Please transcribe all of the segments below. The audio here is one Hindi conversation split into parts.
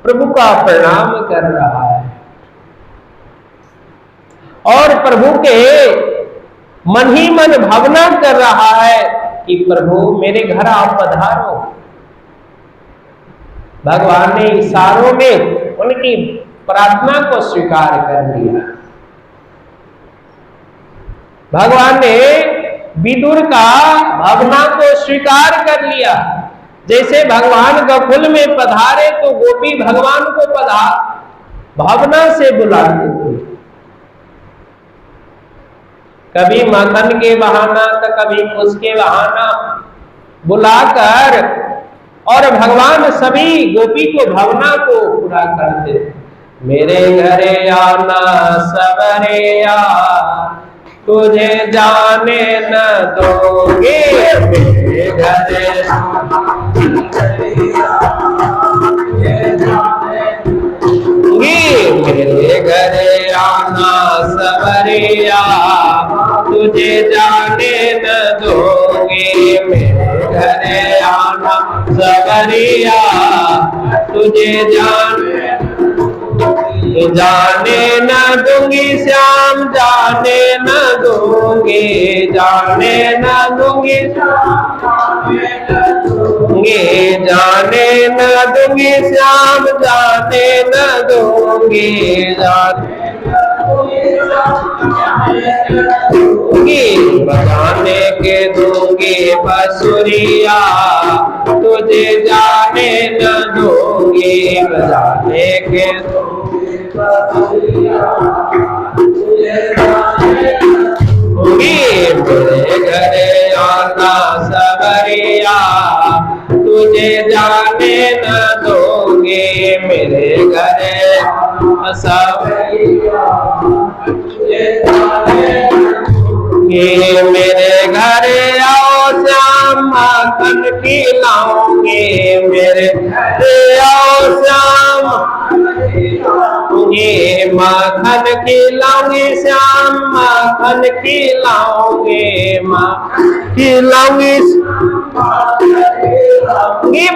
प्रभु का प्रणाम कर रहा है और प्रभु के मन ही मन भावना कर रहा है कि प्रभु मेरे घर आप पधारो। भगवान ने इशारों में उनकी प्रार्थना को स्वीकार कर लिया। भगवान ने विदुर का भावना को स्वीकार कर लिया। जैसे भगवान गोकुल में पधारे तो गोपी भगवान को भावना से बुलाते थे, कभी माखन के बहाना तो कभी उसके बहाना बुलाकर, और भगवान सभी गोपी को भावना को पूरा करते थे। मेरे घरे आना सवरिया, तुझे जाने न दोगे, मेरे घरे मेरे घरे आना सवरिया, तुझे जाने न दोगे, मेरे घरे आना सवरिया, तुझे जाने न दूंगी श्याम, जाने न दूंगी, जाने न दूंगी, जाने न दूंगी श्याम, जाने न दूंगी, बजाने के दूंगी बसुरिया, तुझे जाने न दूंगी, बजाने के मेरे घरे आना सवरिया, तुझे जाने न दोगे, मेरे घरे सवरिया, मेरे घरे आओ श्याम माखन खिलाऊंगे, मेरे घरे आओ श्याम ये माखन खिलाऊंगे श्याम, माखन खिलाऊंगे, खिलाऊंगी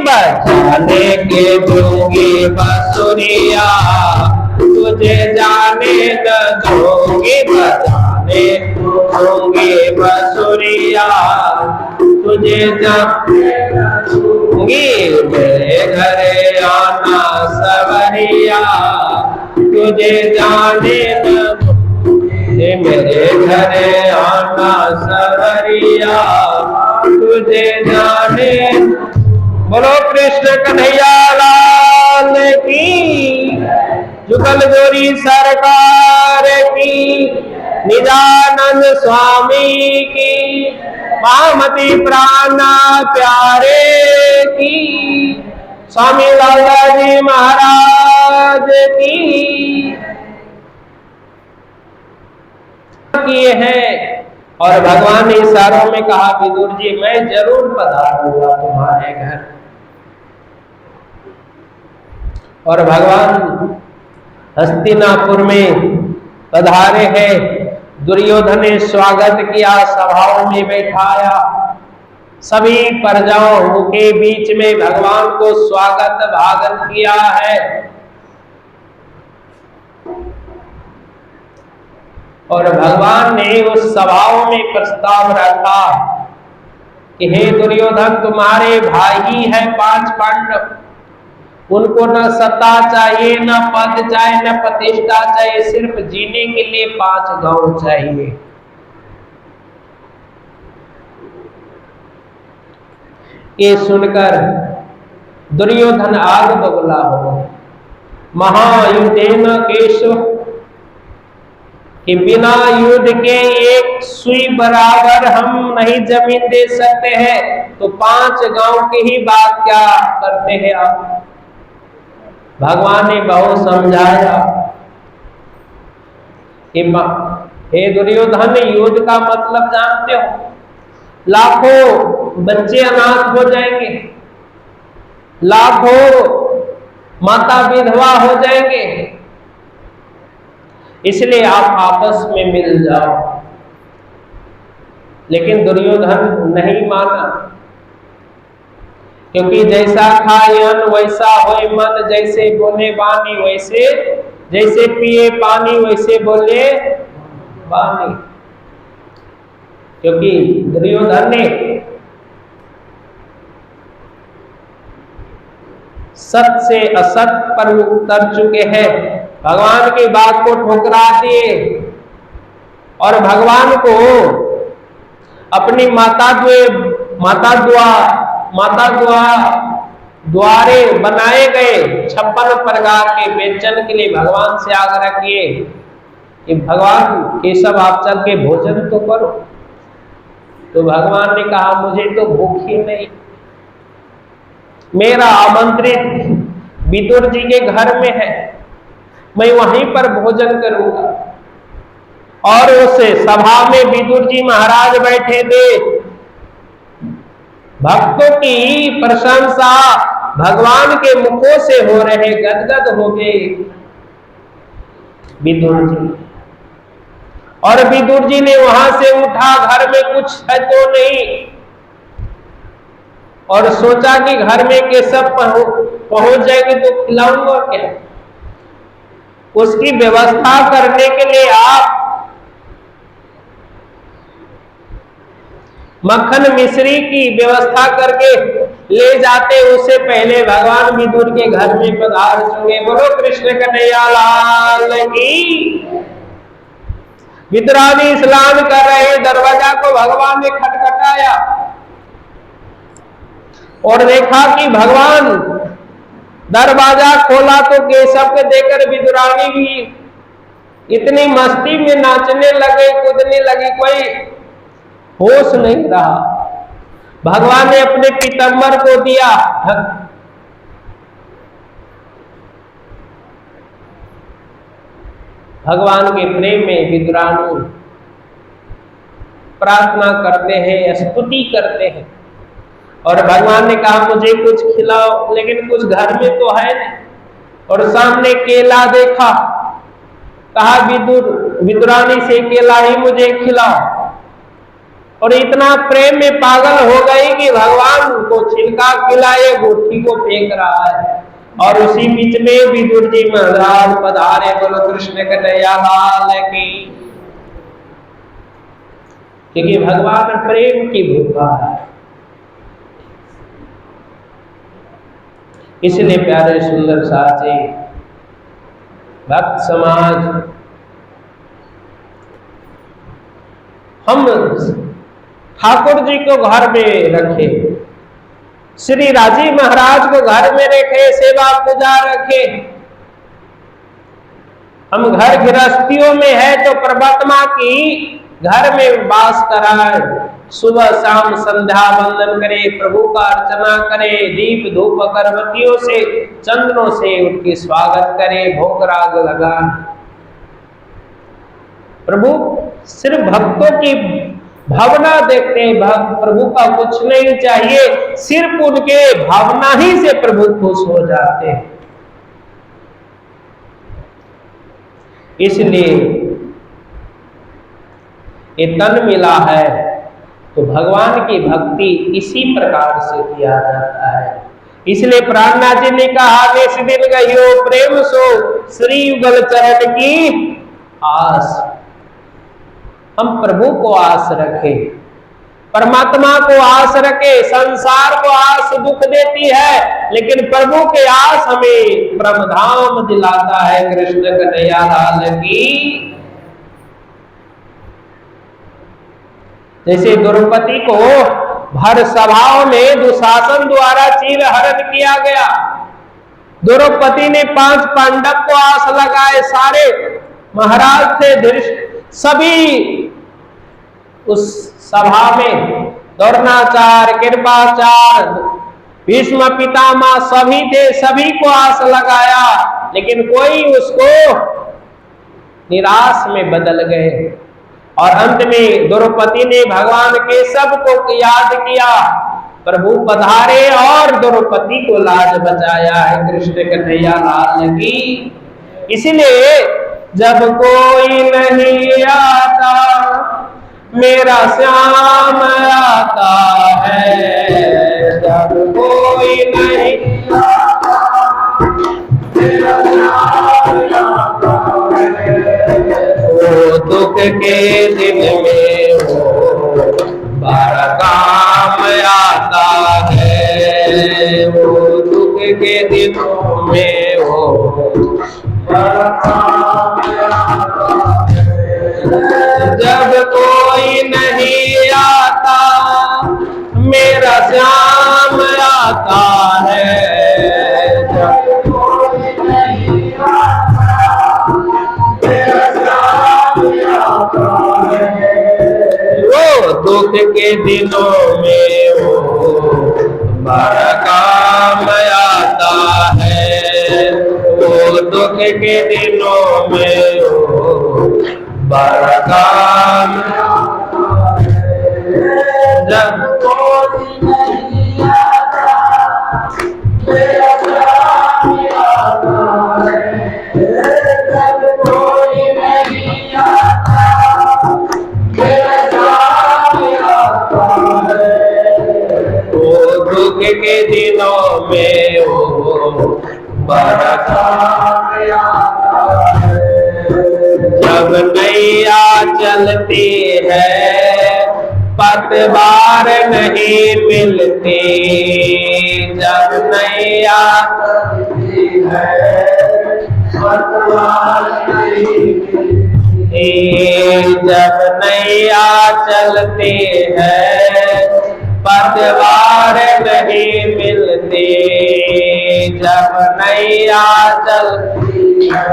बजाने के दूंगी बसुरिया, तुझे जाने न दूंगी, बजाने दूंगी बसुरिया, तुझे जाने न दूंगी, मेरे घरे आना सवरिया, तुझे जाने न दूंगी, मेरे घरे आना सवरिया, तुझे जाने। बोलो कृष्ण कन्हैया लाल की, जुगल जोरी सरकार की, निजानंद स्वामी की, पामती प्राणा प्यारे की, स्वामी लाला जी महाराज की किए हैं। और भगवान ने इशारों में कहा विदुर जी मैं जरूर पधारूंगा तुम्हारे घर। और भगवान हस्तिनापुर में पधारे हैं। दुर्योधन ने स्वागत किया, सभाओं में बैठाया, सभी प्रजाओं के बीच में भगवान को स्वागत भागन किया है। और भगवान ने उस सभाओं में प्रस्ताव रखा कि हे दुर्योधन तुम्हारे भाई है 5 पांडव, उनको न सत्ता चाहिए, न पद चाहिए, न प्रतिष्ठा चाहिए, सिर्फ जीने के लिए 5 गांव चाहिए। ये सुनकर दुर्योधन आग बबूला हो, महायुद्धेन केशव, कि बिना युद्ध के 1 सुई बराबर हम नहीं जमीन दे सकते हैं, तो 5 गांव की ही बात क्या करते हैं आप। भगवान ने बहुत समझाया कि हे दुर्योधन युद्ध का मतलब जानते हो, लाखों बच्चे अनाथ हो जाएंगे, लाखों माता विधवा हो जाएंगे, इसलिए आप आपस में मिल जाओ। लेकिन दुर्योधन नहीं माना क्योंकि जैसा खाए अन्न वैसा होए मन, जैसे बोले वाणी वैसे, जैसे पिए पानी वैसे बोले वाणी। क्योंकि दुर्योधन ने सत से असत पर उतर चुके हैं, भगवान की बात को ठुकरा दिए और भगवान को अपनी माता द्वारे बनाए गए 56 प्रकार के व्यंजन के लिए भगवान से आग्रह किए कि भगवान केशव आप चल के भोजन तो करो। तो भगवान ने कहा मुझे तो भूख ही नहीं, मेरा आमंत्रित विदुर जी के घर में है, मैं वहीं पर भोजन करूंगा। और उस सभा में विदुर जी महाराज बैठे थे, भक्तों की प्रशंसा भगवान के मुखों से हो रहे, गदगद हो गए विदुर जी। और विदुर जी ने वहां से उठा, घर में कुछ है तो नहीं, और सोचा कि घर में केशव पहुंच जाएंगे तो खिलाऊंगा क्या। उसकी व्यवस्था करने के लिए आप मक्खन मिश्री की व्यवस्था करके ले जाते, उससे पहले भगवान विदुर के घर में पधार चुके। बोलो कृष्ण कन्हैया लाल की। विदुरानी स्नान कर रहे, दरवाजा को भगवान ने खटखटाया और देखा कि भगवान दरवाजा खोला तो केशव को देखकर विदुरानी भी इतनी मस्ती में नाचने लगे, कूदने लगी, कोई होश नहीं रहा। भगवान ने अपने पीताम्बर को दिया, भगवान के प्रेम में विदुरानी प्रार्थना करते हैं, स्तुति करते हैं। और भगवान ने कहा मुझे कुछ खिलाओ, लेकिन कुछ घर में तो है नहीं। और सामने केला देखा, कहा विदुरानी से केला ही मुझे खिलाओ। और इतना प्रेम में पागल हो गई कि भगवान को छिलका खिलाए, गुठी को फेंक रहा है। और उसी बीच में विदुर जी महाराज पधारे। बोलो कृष्ण कन्हैया लाल की। क्योंकि भगवान प्रेम की भूखा है, इसलिए प्यारे सुंदर साथी भक्त समाज, हम ठाकुर जी को घर में रखे, श्री राजीव महाराज को घर में रखे, सेवा पूजा रखे। हम घर गृहस्थियों में है तो परमात्मा की घर में वास कराए, सुबह शाम संध्या वंदन करे, प्रभु का अर्चना करे, दीप धूप अगरबत्तियों से चंदनों से उनकी स्वागत करे, भोग राग लगाए। प्रभु सिर्फ भक्तों की भावना देखते हैं, प्रभु का कुछ नहीं चाहिए, सिर्फ उनके भावना ही से प्रभु खुश हो जाते हैं। इसलिए ये तन मिला है तो भगवान की भक्ति इसी प्रकार से किया जाता है। इसलिए प्राणनाथ जी ने कहा देश दिन गयो प्रेम सो श्री युगल चरण की आस। हम प्रभु को आस रखें, परमात्मा को आस रखे। संसार को आस दुख देती है, लेकिन प्रभु के आस हमें परम धाम दिलाता है। कृष्ण कन्हैया लाल की। जैसे द्रौपदी को भर सभाओं में दुशासन द्वारा चीर हरण किया गया, द्रौपदी ने 5 पांडव को आस लगाए, सारे महाराज थे, सभी उस सभा में द्रोणाचार्य, कृपाचार्य, भीष्म पितामह सभी थे, सभी को आस लगाया, लेकिन कोई उसको निराश में बदल गए। और अंत में द्रौपदी ने भगवान केशव को याद किया, प्रभु पधारे और द्रौपदी को लाज बचाया है। कृष्ण कन्हैया लाल की। इसलिए जब कोई नहीं आता मेरा श्याम आता है, जब कोई नहीं वो दुख के दिन में वो बड़ा काम आता है, वो दुख के दिनों में वो बड़ा काम आता है। जब कोई नहीं आता मेरा श्याम आता है, जब कोई नहीं आता मेरा श्याम आता है। वो दुख के दिनों में वो बड़ा काम आता है, वो दुख के दिनों में वो बड़ा काम आता है। जब कोई नहीं आता मेरा श्याम आता है, जब कोई नहीं आता मेरा श्याम आता है। वो दुख के दिनों में वो बड़ा काम आता है। जब नैया चलती है पतवार नहीं मिलती, जब नैया चलती है पतवार नहीं मिलती, जब नैया चलती है पतवार नहीं मिलती, जब नैया चलती है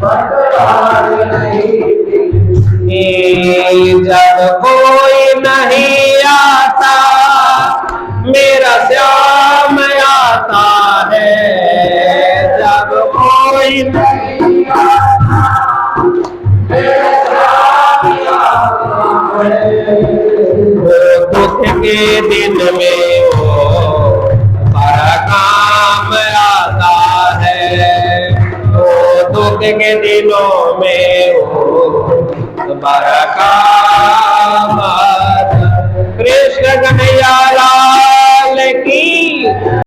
पतवार नहीं मिलती। जब कोई नहीं आता मेरा श्याम आता है, जब कोई नहीं आता मेरा श्याम आता है। वो दुख के दिन में वो बड़ा काम आता है, वो दुख के दिनों में वो बड़ा काम